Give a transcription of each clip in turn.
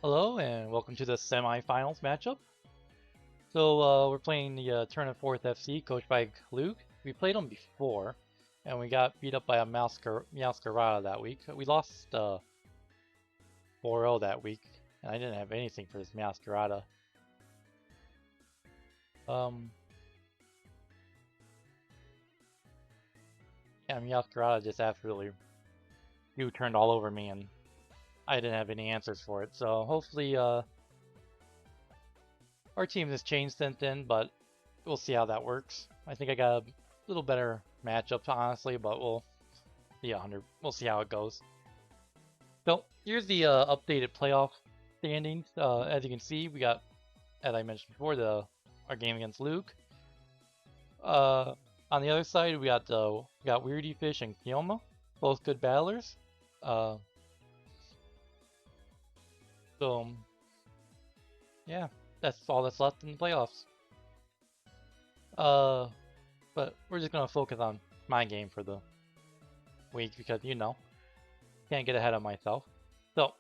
Hello and welcome to the semifinals matchup. We're playing the Eterna 4th FC, coached by Lugh. We played them before, and we got beat up by a Masquerada that week. We lost 4-0 that week, and I didn't have anything for this Masquerada. Yeah, Masquerada just absolutely turned all over me, and I didn't have any answers for it. So hopefully, our team has changed since then, but we'll see how that works. I think I got a little better matchup, honestly, but we'll see how it goes. So here's the updated playoff standings. As you can see, we got, as I mentioned before, our game against Luke. On the other side, we got Weirdy Fish and Kioma, both good battlers. Uh, so yeah, that's all that's left in the playoffs. But we're just gonna focus on my game for the week because can't get ahead of myself. So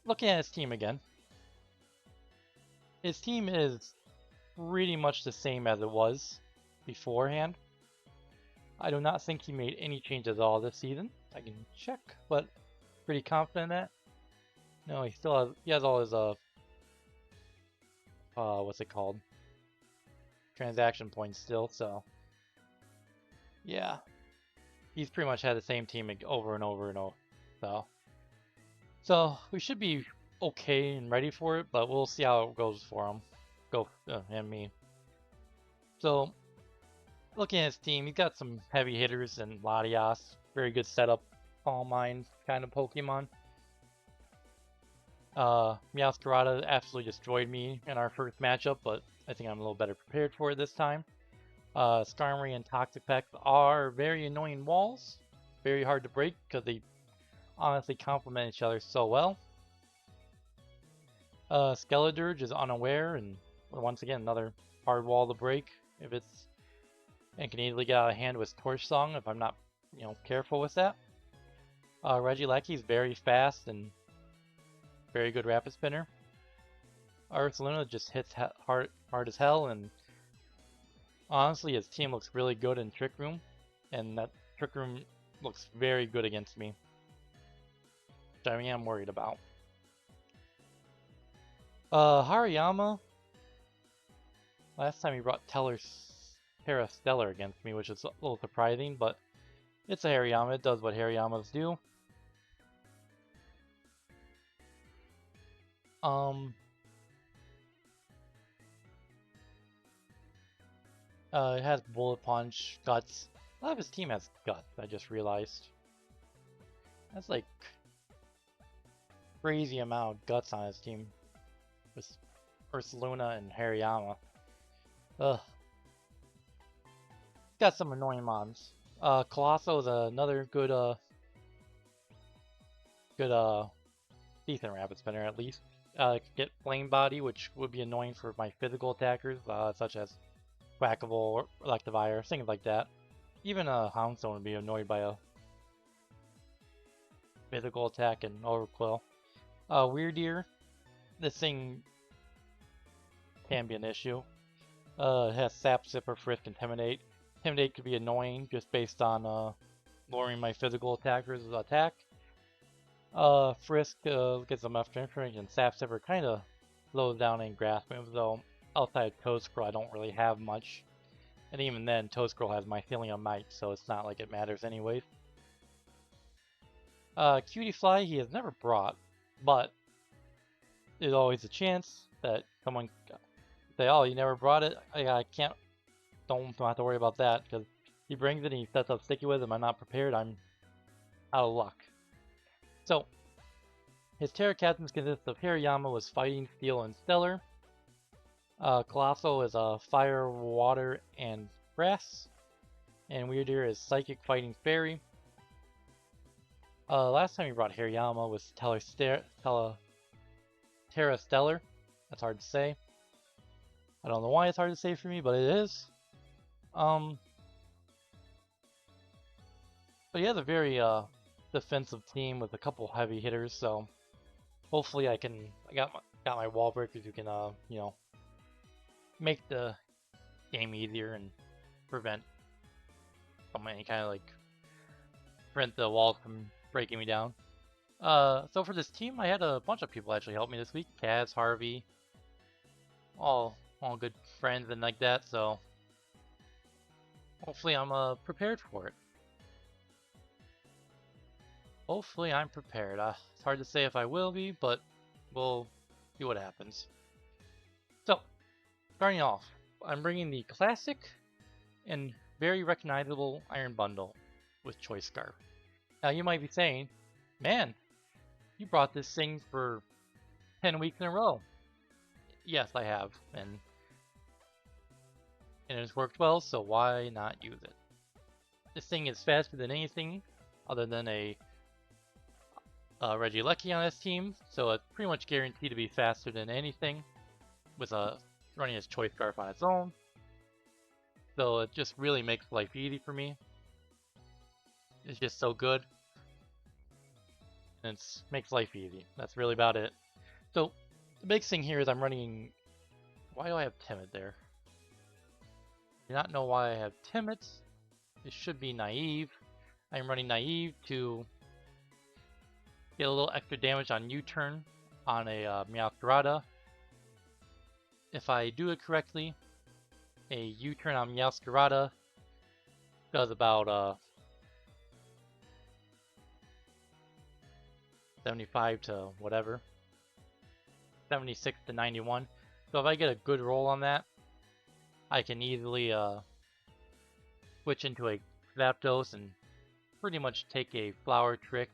looking at his team again, his team is pretty much the same as it was beforehand. I do not think he made any changes at all this season. I can check, but pretty confident in that. No, he has all his what's it called? Transaction points still, so yeah. He's pretty much had the same team over and over and over. So we should be okay and ready for it, but we'll see how it goes for him. And me. So looking at his team, he's got some heavy hitters and Latias, very good setup, Palm Mine kind of Pokemon. Meowscarada absolutely destroyed me in our first matchup, but I think I'm a little better prepared for it this time. Skarmory and Toxapex are very annoying walls, very hard to break because they honestly complement each other so well. Skeledirge is unaware, and once again, another hard wall to break and can easily get out of hand with Torch Song if I'm not, careful with that. Regieleki is very fast and very good rapid spinner. Ursaluna just hits hard as hell, and honestly, his team looks really good in Trick Room, and that Trick Room looks very good against me, which I am worried about. Hariyama, last time he brought Terra Stellar against me, which is a little surprising, but it's a Hariyama. It does what Hariyamas do. It has Bullet Punch, Guts. A lot of his team has Guts, I just realized. That's like crazy amount of Guts on his team. With Ursaluna and Hariyama. Ugh. Got some annoying mons. Colosso is another good decent rapid spinner at least. Get Flame Body, which would be annoying for my physical attackers, such as Quackable or Electivire, things like that. Even a Houndstone would be annoyed by a physical attack and Overquill. Weirdeer, this thing can be an issue. It has Sap, Zipper, Frisk, Intimidate. Intimidate could be annoying just based on lowering my physical attacker's attack. Frisk gets them extra information, and Sap Zipper kind of slows down and grasp moves, though outside of Toad Scroll I don't really have much. And even then, Toad Scroll has Mycelium Might, so it's not like it matters anyways. Cutie Fly he has never brought, but there's always a chance that someone say, oh, you never brought it? I don't have to worry about that, because he brings it and he sets up Sticky with him. I'm not prepared, I'm out of luck. So, his Terra Captains consist of Hariyama with Fighting, Steel, and Stellar. Colossal is Fire, Water, and Grass. And Weirdeer is Psychic, Fighting, Fairy. Last time we brought Hariyama was Terra Stellar. That's hard to say. I don't know why it's hard to say for me, but it is. But he has a very defensive team with a couple heavy hitters, so hopefully I got my wall breakers who can you know, make the game easier and prevent any kind of like prevent the wall from breaking me down. So for this team, I had a bunch of people actually help me this week. Kaz, Harvey, all good friends and like that. So hopefully I'm prepared for it. Hopefully I'm prepared. It's hard to say if I will be, but we'll see what happens. So starting off, I'm bringing the classic and very recognizable Iron Bundle with Choice Scarf. Now you might be saying, man, you brought this thing for 10 weeks in a row. Yes, I have, and it's worked well, so why not use it? This thing is faster than anything other than a Regieleki on this team, so it's pretty much guaranteed to be faster than anything with running his Choice Scarf on its own. So it just really makes life easy for me. It's just so good. And it makes life easy. That's really about it. So the big thing here is I'm running... Why do I have Timid there? I do not know why I have Timid. It should be Naive. I'm running Naive to get a little extra damage on U-turn on a Meowscarada. If I do it correctly, a U-turn on Meowscarada does about 75 to whatever, 76 to 91. So if I get a good roll on that, I can easily switch into a Zapdos and pretty much take a Flower Trick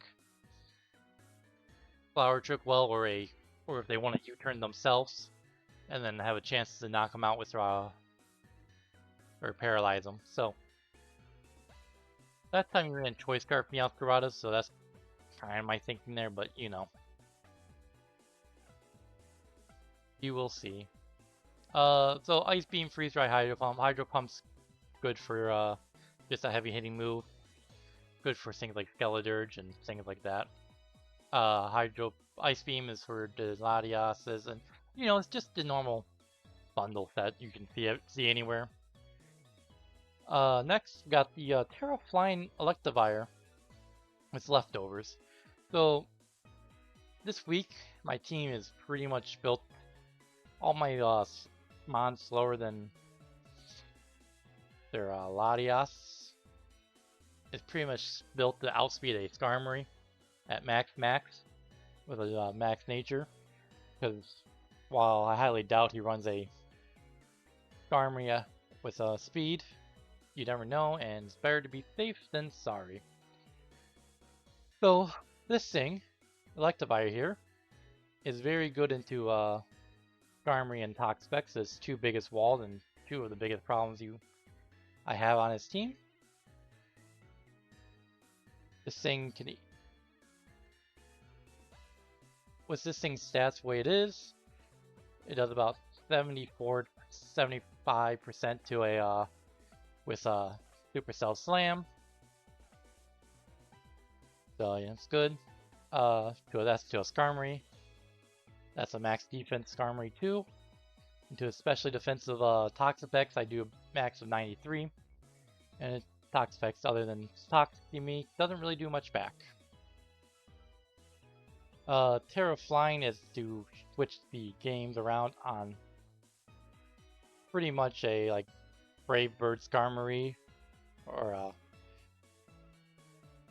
well, or if they want to U-turn themselves, and then have a chance to knock them out with or paralyze them. So that time we ran Choice Scarf Meowscarada, so that's kind of my thinking there, but you know, you will see. So Ice Beam, Freeze Dry, Hydro Pump. Hydro Pump's good for just a heavy hitting move. Good for things like Skeledirge and things like that. Ice Beam is for the Latiases, and you know, it's just the normal bundle set you can see anywhere. Next, we got the Terra Flying Electivire with leftovers. So this week, my team is pretty much built. All my mons slower than their Latias. It's pretty much built to outspeed a Skarmory at max with a max nature. Because while I highly doubt he runs a Skarmory with speed, you never know, and it's better to be safe than sorry. So this thing, Electivire here, is very good into Skarmory and Toxapex, his two biggest walls and two of the biggest problems I have on his team. This thing can... With this thing's stats the way it is, it does about 74, 75% to a with a Supercell Slam. So yeah, it's good. That's to a Skarmory. That's a max defense Skarmory too. And to especially defensive Toxapex, I do a max of 93. And Toxapex, other than Toxicity me, doesn't really do much back. Terra Flying is to switch the games around on pretty much a like Brave Bird Skarmory or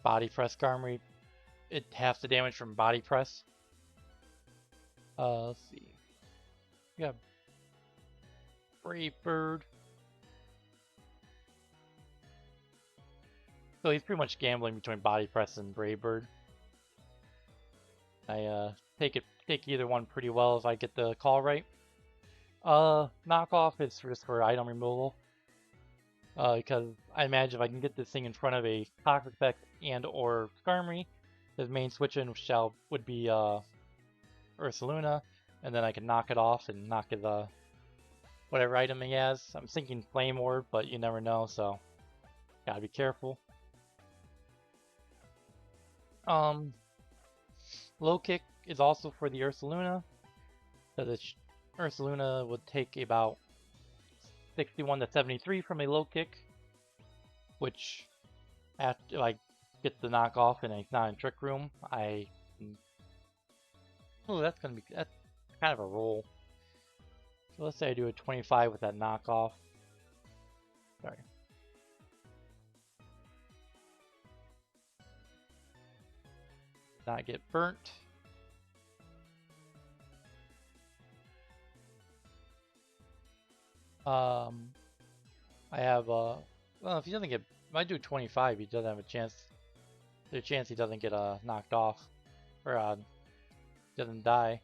Body Press Skarmory. It halves the damage from Body Press. Let's see. We got Brave Bird. So he's pretty much gambling between Body Press and Brave Bird. I take either one pretty well if I get the call right. Knockoff is just for item removal. Because I imagine if I can get this thing in front of a Toxapex and or Skarmory, his main switch-in would be Ursaluna, and then I can knock it off and knock his whatever item he has. I'm thinking Flame Orb, but you never know, so gotta be careful. Low Kick is also for the Ursaluna. So the Ursaluna would take about 61 to 73 from a low kick, which after I get the knockoff and it's not in Trick Room, oh, that's kind of a roll. So let's say I do a 25 with that knockoff. Sorry. Not get burnt. I have well, if he doesn't get, if I do 25, he doesn't have a chance. There's a chance he doesn't get knocked off or doesn't die.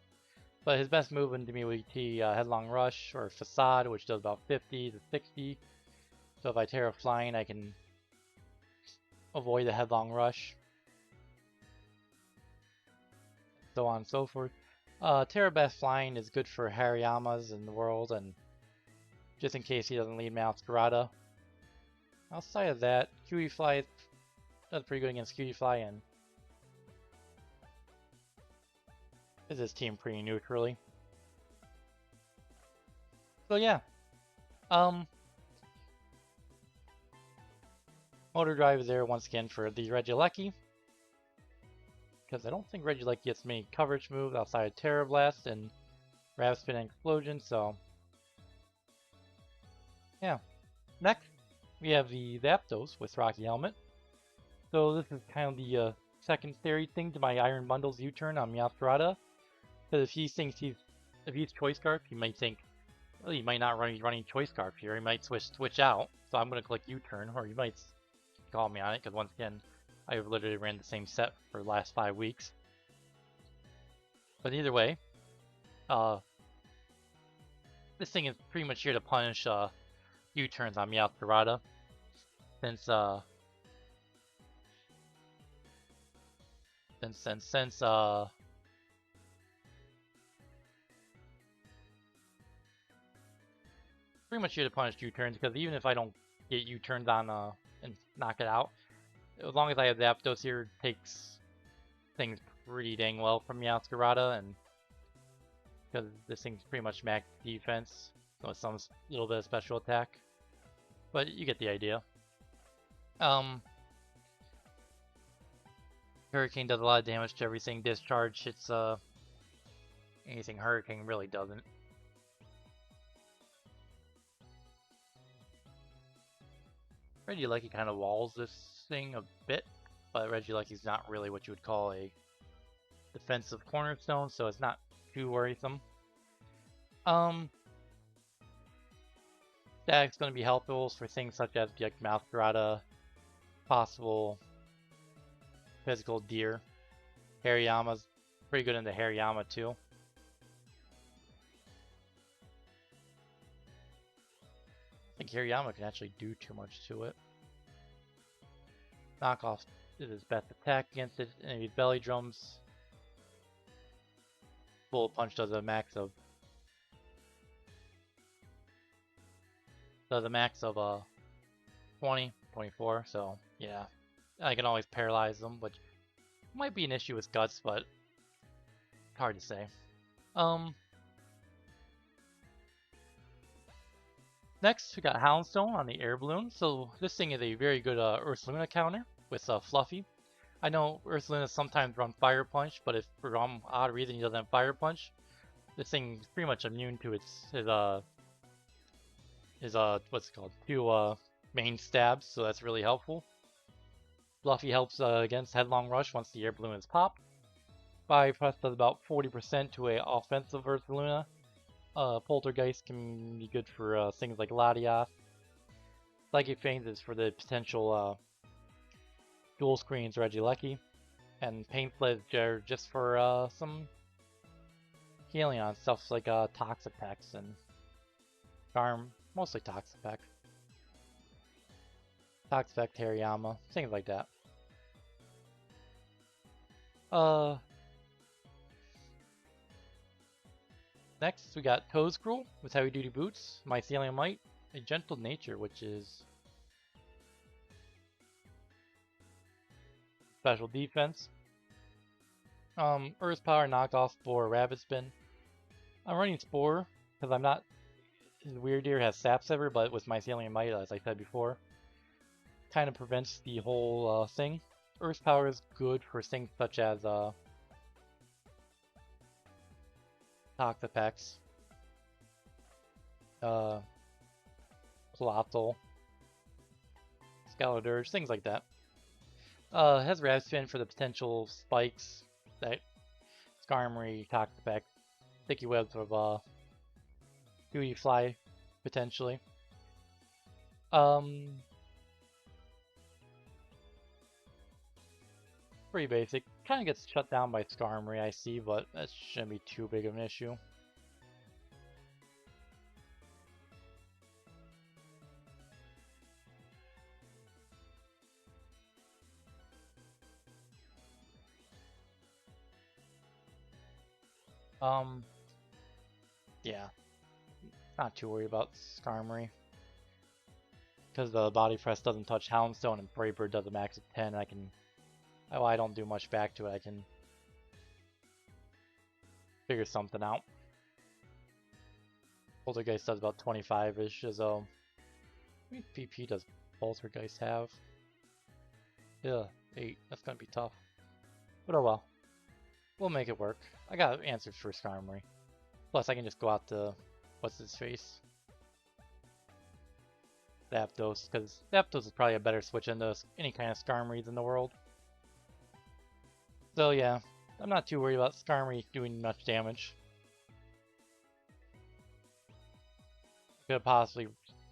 But his best move into me would be Headlong Rush or Facade, which does about 50 to 60. So if I Terra Flying, I can avoid the Headlong Rush. So on and so forth. Terra Best Flying is good for Harayamas in the world, and just in case he doesn't lead Masquerada. Outside of that, QE Fly does pretty good against QE Fly, and is his team pretty neutrally. So yeah. Motor Drive is there once again for the Regieleki, because I don't think Regieleki gets many coverage moves outside of Terra Blast and Rapid Spin and Explosion, so yeah. Next, we have the Zapdos with Rocky Helmet. So this is kind of the secondary thing to my Iron Bundles U-turn on Meowscarada. Because if he thinks if he's Choice Scarf, he might think, well, he might not running Choice Scarf here. He might switch out. So I'm going to click U-turn, or he might call me on it, because once again, I've literally ran the same set for the last 5 weeks. But either way, this thing is pretty much here to punish U-turns on Meowscarada, since pretty much here to punish U-turns, because even if I don't get U-turns on and knock it out, as long as I have Zapdos here, it takes things pretty dang well from Meowscarada, and because this thing's pretty much max defense, so some little bit of special attack, but you get the idea. Hurricane does a lot of damage to everything. Discharge hits anything Hurricane really doesn't. Regieleki kind of walls this thing a bit, but Regieleki's not really what you would call a defensive cornerstone, so it's not too worrisome. Stag's going to be helpful for things such as like Meowscarada, possible physical deer. Hariyama's pretty good into Hariyama too. I think Hariyama can actually do too much to it. Knockoff is his best attack against it, and his belly drums. Bullet Punch does a max of 20, 24, so yeah. I can always paralyze them, which might be an issue with Guts, but hard to say. Next, we got Houndstone on the Air Balloon. So this thing is a very good Ursaluna counter with Fluffy. I know Ursaluna sometimes run Fire Punch, but if for some odd reason he doesn't have Fire Punch, this thing is pretty much immune to his what's it called? 2 main stabs, so that's really helpful. Fluffy helps against Headlong Rush once the Air Balloon is popped. Fire Press does about 40% to a offensive Ursaluna. Poltergeist can be good for things like Latias. Psychic Feigns is for the potential dual screens Regieleki. And Pain Sledge are just for some healing on stuff like Toxapex and Charm, mostly Toxapex. Toxapex, Hariyama, things like that. Next, we got Toedscruel with Heavy Duty Boots, Mycelium Mite, a Gentle Nature, which is special defense. Earth Power knockoff for Rabbit Spin. I'm running Spore because I'm not. Weird Deer has Sap Sever, but with Mycelium Might, as I said before, kind of prevents the whole thing. Earth Power is good for things such as Toxapex, Colossal, Scaladirge, things like that. Has Rabbit Spin for the potential spikes that Skarmory, Toxapex, Sticky Webs of Duty Fly, potentially. Pretty basic. Kind of gets shut down by Skarmory, I see, but that shouldn't be too big of an issue. Yeah, not too worried about Skarmory. Because the body press doesn't touch Houndstone and Brave Bird does a max of 10, I can... Well, I don't do much back to it, I can figure something out. Poltergeist does about 25-ish, as how many PP does Poltergeist have? Yeah, 8. That's gonna be tough. But oh well. We'll make it work. I got answers for Skarmory. Plus, I can just go out to... What's his face? Zapdos, because Zapdos is probably a better switch into any kind of Skarmories in the world. So yeah, I'm not too worried about Skarmory doing much damage. Could possibly...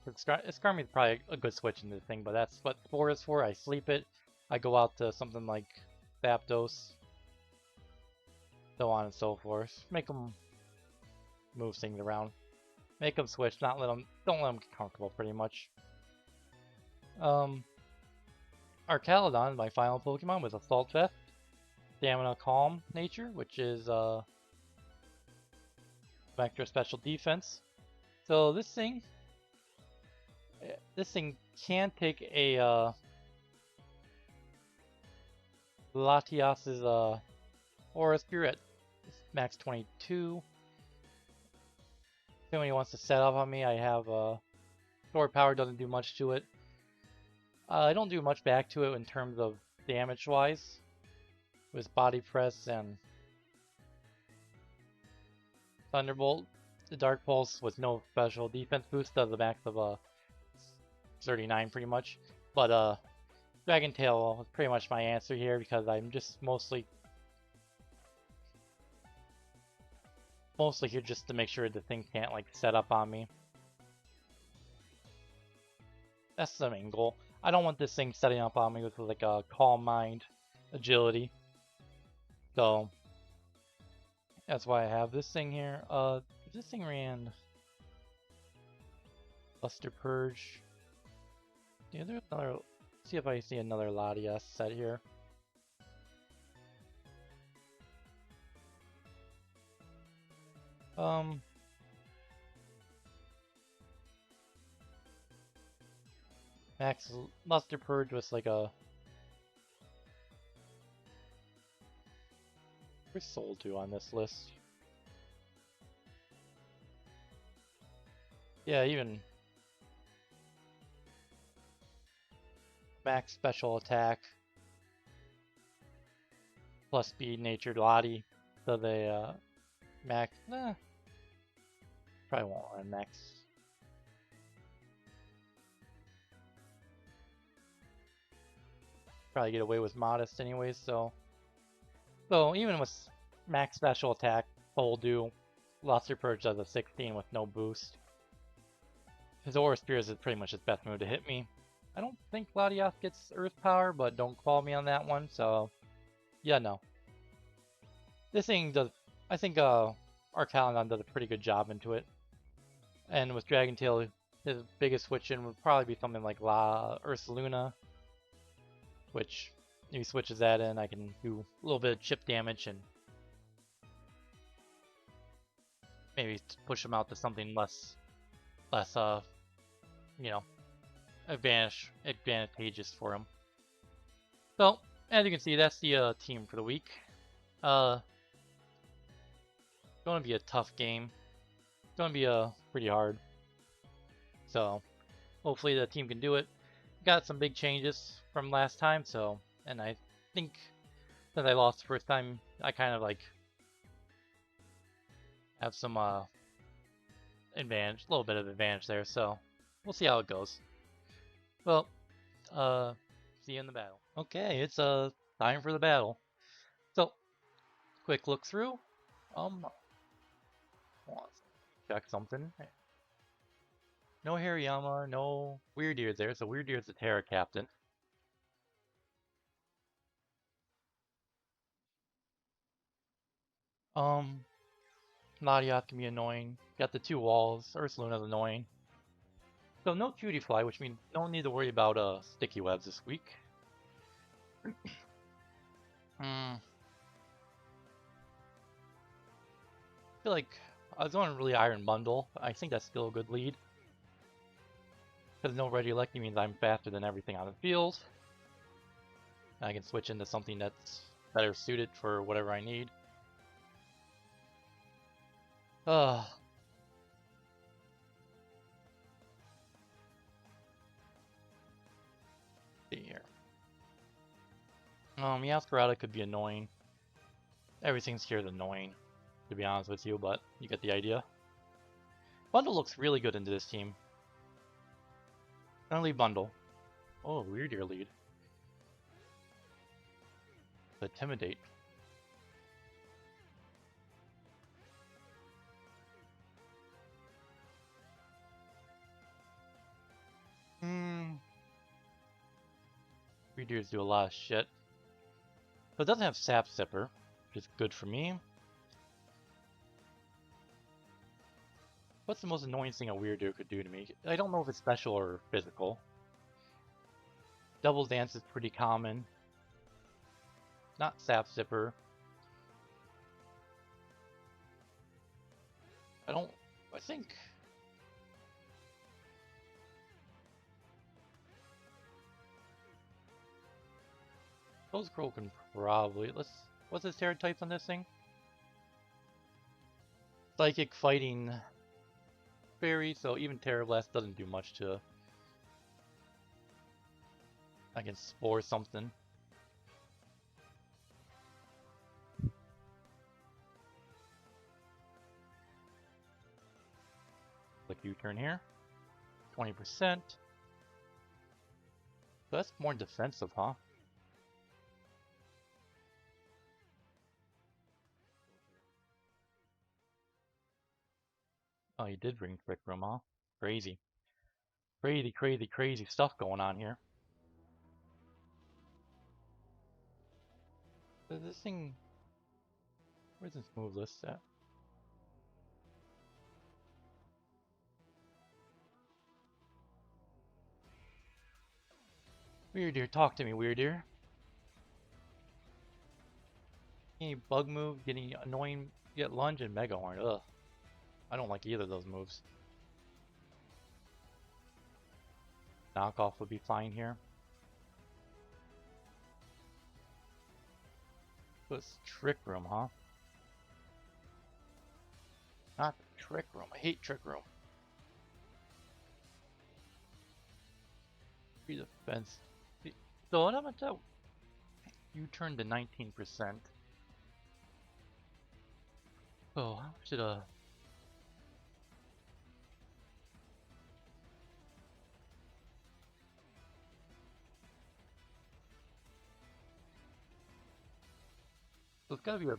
Skarmory is probably a good switch into the thing, but that's what Spore is for. I sleep it, I go out to something like Zapdos, so on and so forth. Make them move things around. Make them switch, don't let them get comfortable, pretty much. Archaludon, my final Pokemon, with Assault Vest, Stamina Calm nature, which is Vector Special Defense. So this thing can take a Latias's Aura Spear at max 22. If anybody wants to set up on me, I have Sword Power doesn't do much to it. I don't do much back to it in terms of damage-wise, with Body Press and Thunderbolt. The Dark Pulse with no special defense boost does a max of 39 pretty much. But Dragon Tail is pretty much my answer here because I'm just mostly here just to make sure the thing can't like set up on me. That's the main goal. I don't want this thing setting up on me with like a Calm Mind, Agility. So that's why I have this thing here. If this thing ran Luster Purge. Yeah, there's another. See if I see another Latias set here. Max Luster Purge was like a... Where's Soul do on this list? Yeah, even... Max Special Attack. Plus Speed Natured Lottie. So they, max... Nah. Probably won't run max. Probably get away with Modest anyways, so... So even with max special attack, Soul do, Luster Purge does a 16 with no boost. His Aura Spears is pretty much his best move to hit me. I don't think Latias gets Earth Power, but don't call me on that one, so... Yeah, no. This thing does... I think Archaludon does a pretty good job into it. And with Dragon Tail, his biggest switch in would probably be something like Ursaluna, which if he switches that in, I can do a little bit of chip damage and maybe push him out to something less, you know, advantageous for him. So, as you can see, that's the team for the week. Uh, going to be a tough game. Going to be pretty hard. So hopefully the team can do it. Got some big changes from last time, so and I think since I lost the first time, I kind of like have some advantage, a little bit of advantage there. So we'll see how it goes. Well, see you in the battle. Okay, it's time for the battle. So quick look through. Let's check something. No Hariyama, no Weird Ear there. So Weird Ear's the Terra captain. Um, Nadia can be annoying. Got the two walls. Ursaluna's annoying. So no Cutie Fly, which means don't need to worry about sticky webs this week. I feel like I was going really Iron Bundle. I think that's still a good lead. Because no Regieleki means I'm faster than everything on the field. I can switch into something that's better suited for whatever I need. See here. Meowscarada could be annoying. Everything's here is annoying, to be honest with you, but you get the idea. Bundle looks really good into this team. Gonna leave Bundle. Oh, Weird Ear lead. Intimidate. Weird Ears do a lot of shit. But it doesn't have Sap Sipper, which is good for me. What's the most annoying thing a Weird Ear could do to me? I don't know if it's special or physical. Double Dance is pretty common. Not Sap Sipper. I think... Those Crow can probably... What's the stereotypes on this thing? Psychic Fighting Fairy, so even Terra Blast doesn't do much to... I can Spore something. Click U-turn here. 20%. So that's more defensive, huh? Oh, you did bring Trick Room, huh? Crazy. Crazy, crazy, crazy stuff going on here. This thing... Where's this move list at? Weird Ear, talk to me, Weird Ear. Any bug move, getting annoying, get lunge and Mega Horn. Ugh. I don't like either of those moves. Knockoff would be fine here. What's Trick Room, huh? Not Trick Room. I hate Trick Room. Free defense. So what about that? You turned to 19%. Oh, how should So it's gotta be a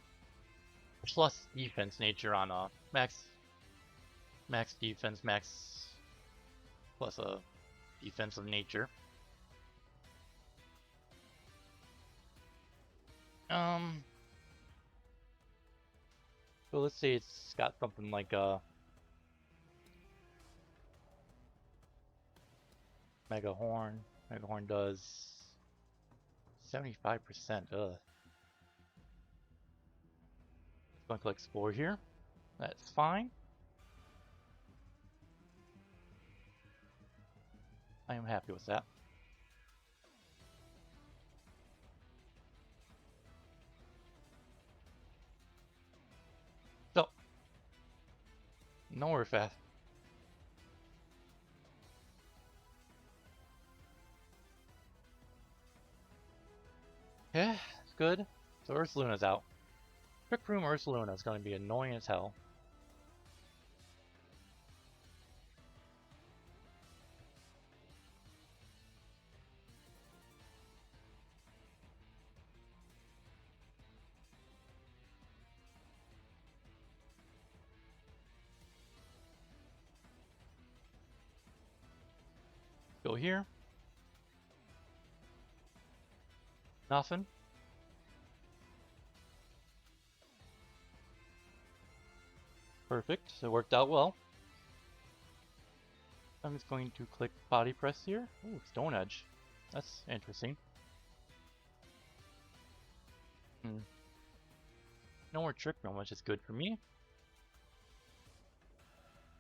plus defense nature on max defense, max plus a defensive nature. So let's say it's got something like Mega Horn. Mega Horn does 75%. Ugh. Going to click Spore here. That's fine. I am happy with that. Nowhere fast. Yeah, it's good. So Ursaluna's out. Trick Room Ursaluna is going to be annoying as hell. Go here. Nothing. Perfect. So it worked out well. I'm just going to click body press here. Ooh, Stone Edge. That's interesting. No more Trick Room, which is good for me.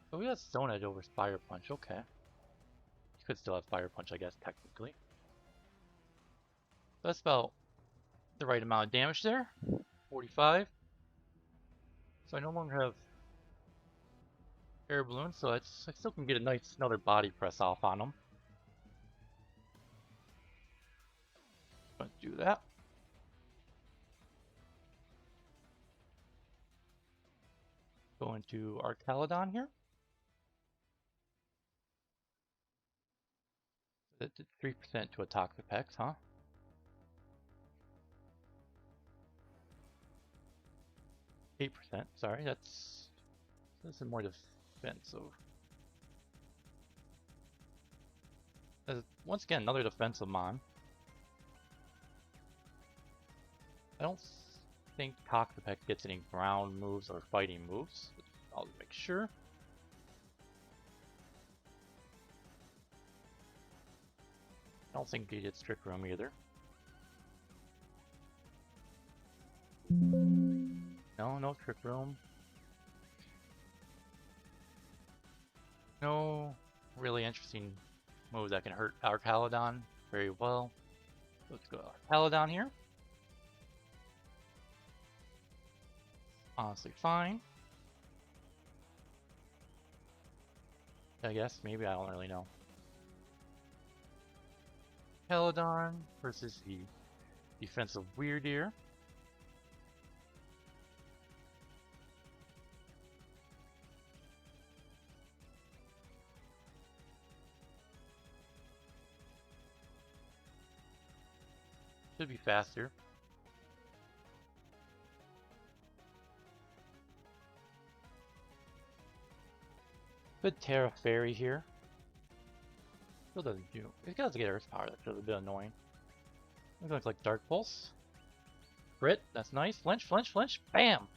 But we got Stone Edge over Fire Punch. Okay. You could still have Fire Punch, I guess, technically. That's about the right amount of damage there. 45. So I no longer have Air Balloon, so I still can get a nice another body press off on them. Let's do that. Go into Arcalodon here. That did 3% to a Toxapex, huh? 8%, sorry, this is more defensive. Once again, another defensive mon. I don't think Toxapex gets any ground moves or fighting moves. I'll make sure. I don't think he gets Trick Room either. No Trick Room. No really interesting moves that can hurt Arcalodon very well. Let's go Arcalodon here. Honestly fine. I guess, maybe, I don't really know. Arcalodon versus the defensive Weirdeer. Should be faster. Good Terra Fairy here. Still doesn't do. It does get Earth Power, that's a bit annoying. Looks like Dark Pulse. Crit, that's nice. Flinch, flinch, flinch. Bam!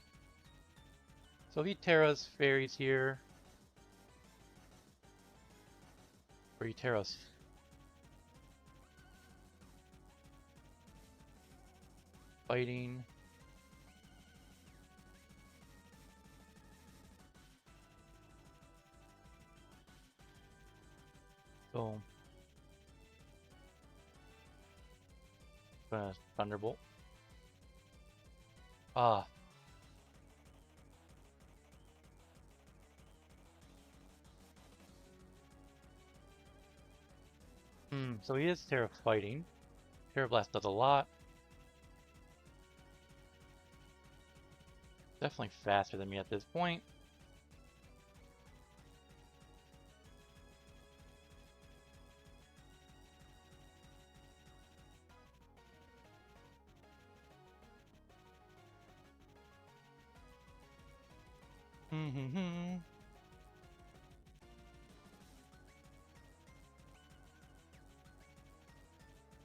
So he Terra's Fairies here. Or he Terra's. Fighting. So. Thunderbolt. Ah. So he is Terra fighting. Terra Blast does a lot. Definitely faster than me at this point.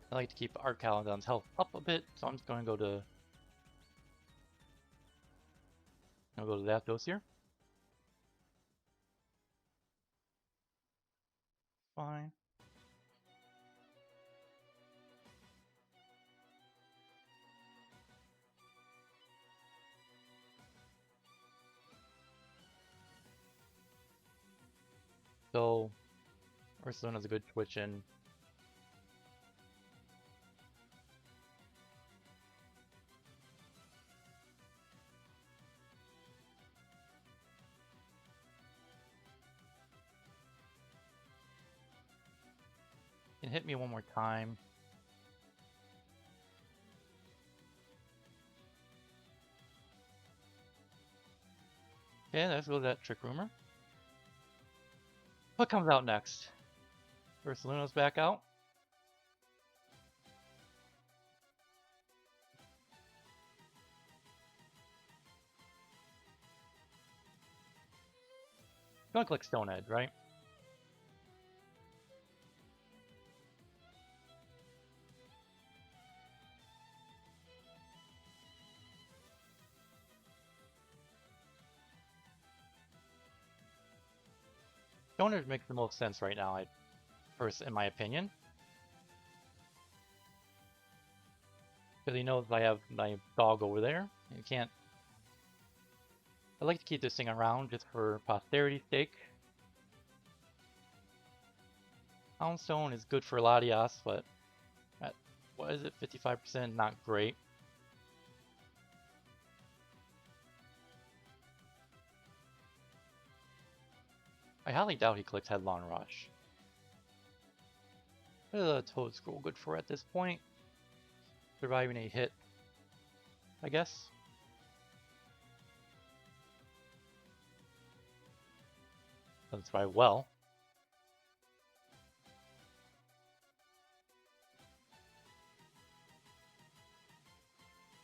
I like to keep Arcalodon's health up a bit, so I'm just going to go to Zapdos here. Fine. So Ursaluna's a good twitch in. can hit me one more time. Okay, let's go to that Trick Rumor. What comes out next? Ursaluna's back out. Gonna click Stonehead, right? Stonehead makes the most sense right now, in my opinion. Because he knows I have my dog over there. You can't... I like to keep this thing around just for posterity's sake. Houndstone is good for Latias, but at, what is it, 55%? Not great. I highly doubt he clicks Headlong Rush. What is a Toad Scroll good for at this point? Surviving a hit, I guess. Doesn't survive well.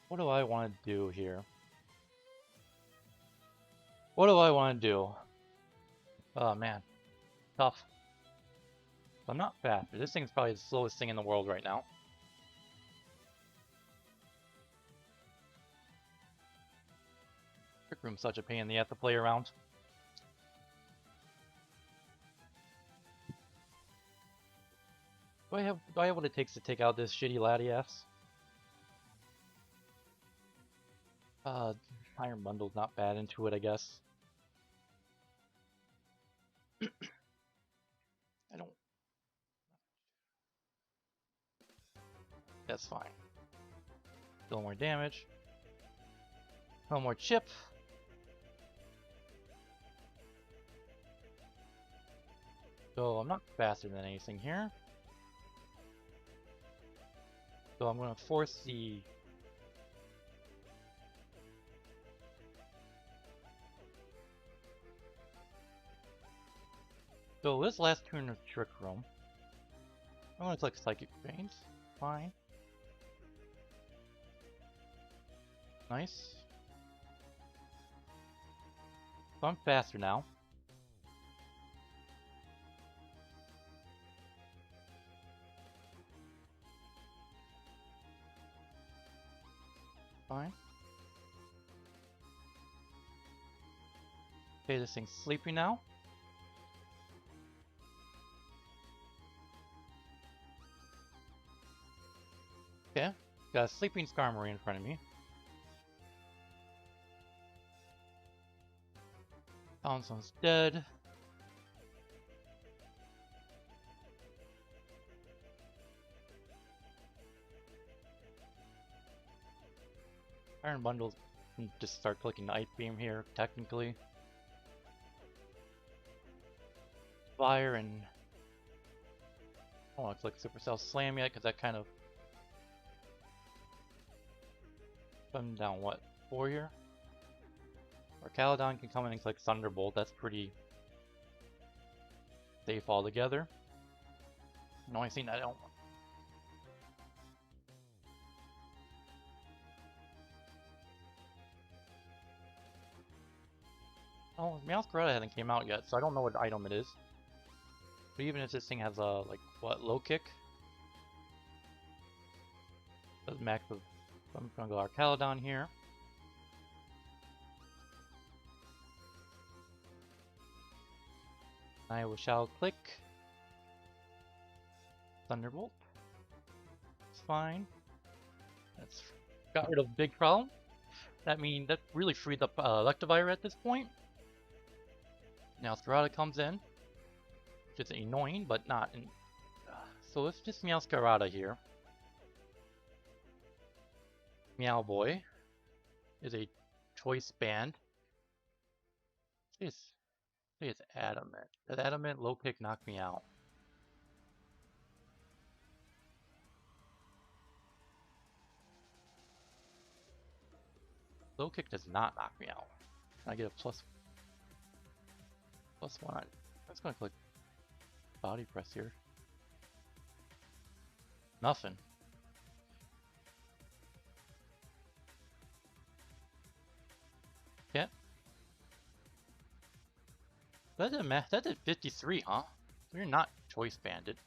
What do I want to do here? What do I want to do? Oh man, tough. I'm not fast. This thing's probably the slowest thing in the world right now. Trick Room's such a pain in the ass to play around. Do I have what it takes to take out this shitty Latias? Iron Bundle's not bad into it, I guess. I don't... That's fine. Still more damage. No more chip. So I'm not faster than anything here. So I'm going to force the... So this last turn of Trick Room, I'm going to click Psychic Veins. Fine. Nice. So I'm faster now. Fine. Okay, this thing's sleepy now. Okay, got a sleeping Skarmory in front of me. Houndstone's dead. Iron Bundles can just start clicking the Ice Beam here, technically. Fire and... I don't want to click Supercell Slam yet, because that kind of... Put down, what, 4 here? Or Caledon can come in and click Thunderbolt, that's pretty safe altogether. The only thing I don't... Oh, Meowscarada hasn't came out yet, so I don't know what item it is. But even if this thing has a, like, what, low kick? Does max of... So I'm gonna go Arcaladon here. I shall click Thunderbolt. It's fine. That's got rid of a big problem. That really freed up Electivire at this point. Now Scarada comes in, which is annoying, but not. So it's just Meowscarada here. Meow Boy is a choice band. It's adamant. That adamant low kick knocked me out. Low kick does not knock me out. I get a plus one. I'm just gonna click body press here. Nothing. Yeah. That did 53, huh? So you're not choice banded.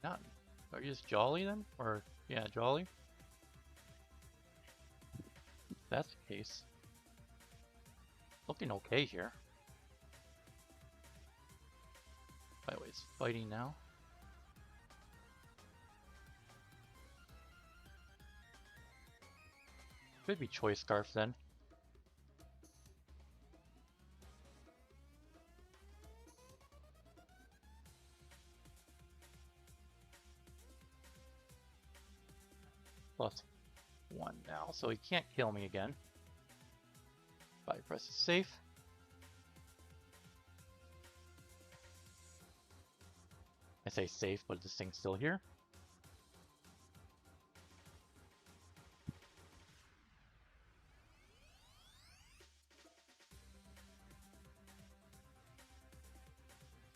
Not. Are you just jolly then? Or yeah, jolly? If that's the case. Looking okay here. By the way, it's fighting now. Could be choice scarf then. Plus 1 now, so he can't kill me again. Body press is safe. I say safe, but this thing's still here.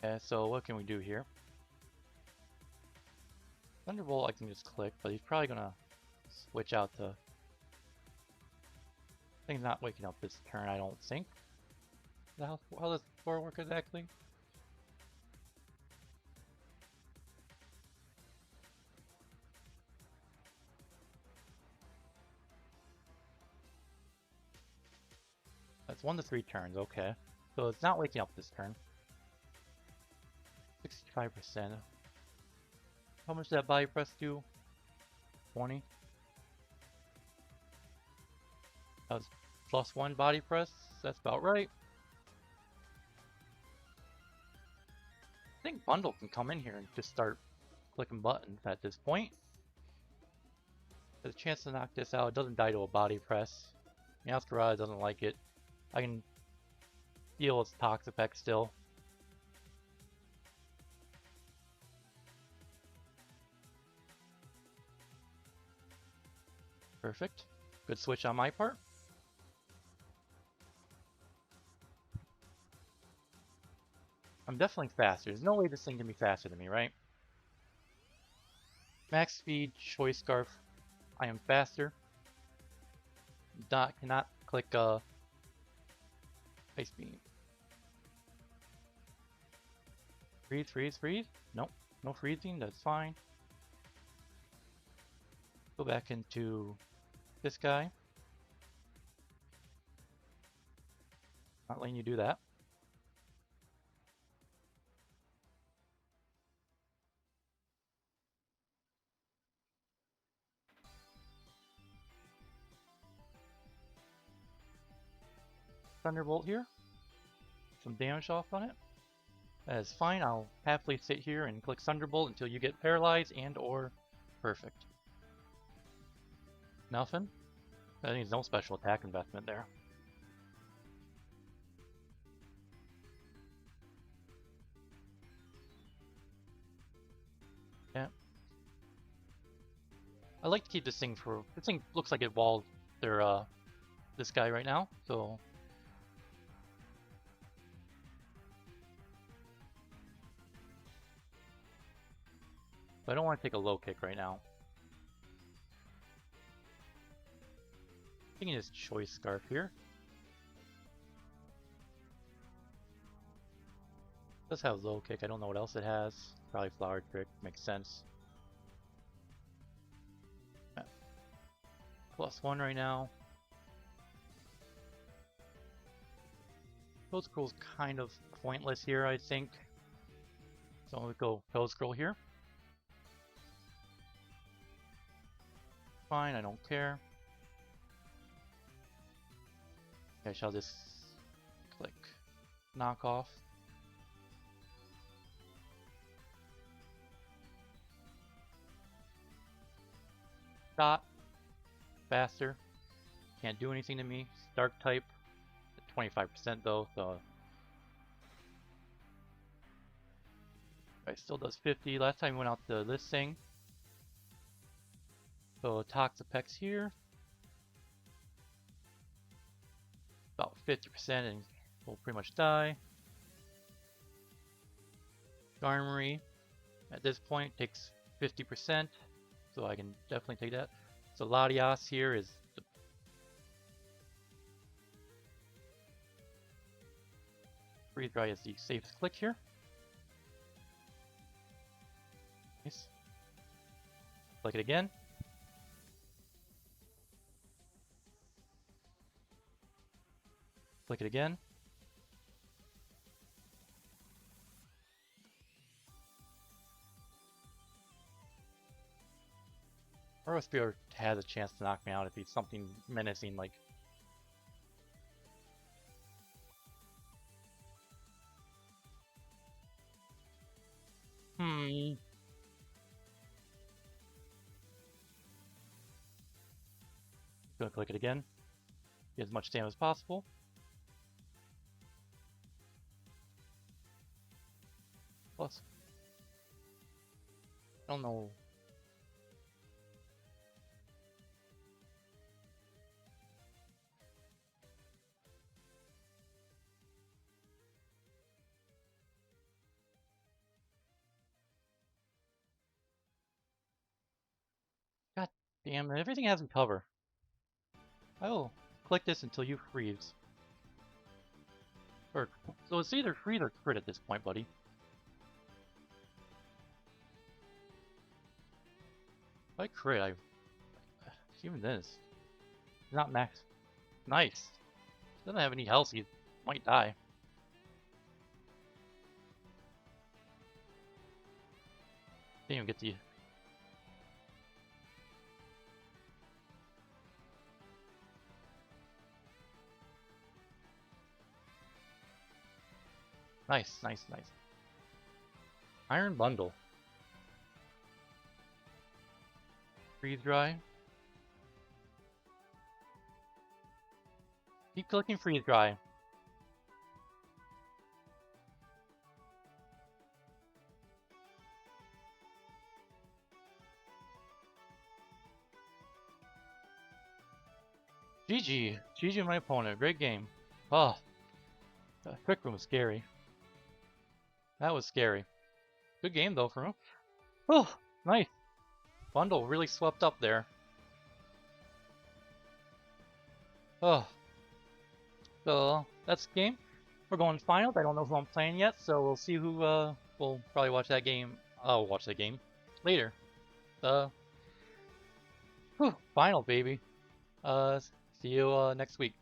Okay, so what can we do here? Thunderbolt I can just click, but he's probably gonna switch out to... Thing's not waking up this turn, I don't think. How does score work exactly? That's 1 to 3 turns, okay. So it's not waking up this turn. 65%. How much did that body press do? 20? That was plus 1 body press. That's about right. I think Bundle can come in here and just start clicking buttons at this point. There's a chance to knock this out. It doesn't die to a body press. Masquerade doesn't like it. I can feel its tox effect still. Perfect. Good switch on my part. I'm definitely faster. There's no way this thing can be faster than me, right? Max speed, choice scarf. I am faster. Cannot click ice beam. Freeze, freeze, freeze. Nope, no freezing. That's fine. Go back into this guy. Not letting you do that. Thunderbolt here. Some damage off on it. That is fine. I'll happily sit here and click Thunderbolt until you get paralyzed and or perfect. Nothing. That means no special attack investment there. Yeah. I like to keep this thing for... This thing looks like it walled their, this guy right now, so... But I don't want to take a low kick right now. Taking his choice scarf here. It does have low kick. I don't know what else it has. Probably flower trick. Makes sense. Yeah. +1 right now. Code Scroll's kind of pointless here, I think. So I'm going to go Code Scroll here. Fine, I don't care. I shall just click knock off. Dot. Faster. Can't do anything to me. Dark type. 25% though, so Right, still does 50. Last time we went out to this thing. So Toxapex here. About 50% and we'll pretty much die. Armory at this point takes 50%, so I can definitely take that. So Latias here is the freeze dry is the safest click here. Nice. Click it again. Click it again. Or Spear has a chance to knock me out if he's something menacing like. Gonna click it again. Get as much damage as possible. Plus, I don't know. God damn it, everything has me cover. I will click this until you freeze. Or, so it's either freeze or crit at this point, buddy. If I crit, even this. Not max. Nice. Doesn't have any health, he might die. Didn't even get the. Nice, nice, nice. Iron Bundle. Freeze dry. Keep clicking freeze dry. GG. GG my opponent. Great game. Oh. The quick room was scary. That was scary. Good game though for him. Oh, nice. Bundle really swept up there. Oh. So that's the game. We're going finals. I don't know who I'm playing yet, so we'll see who we'll probably watch that game. I'll watch that game later. Final baby. See you next week.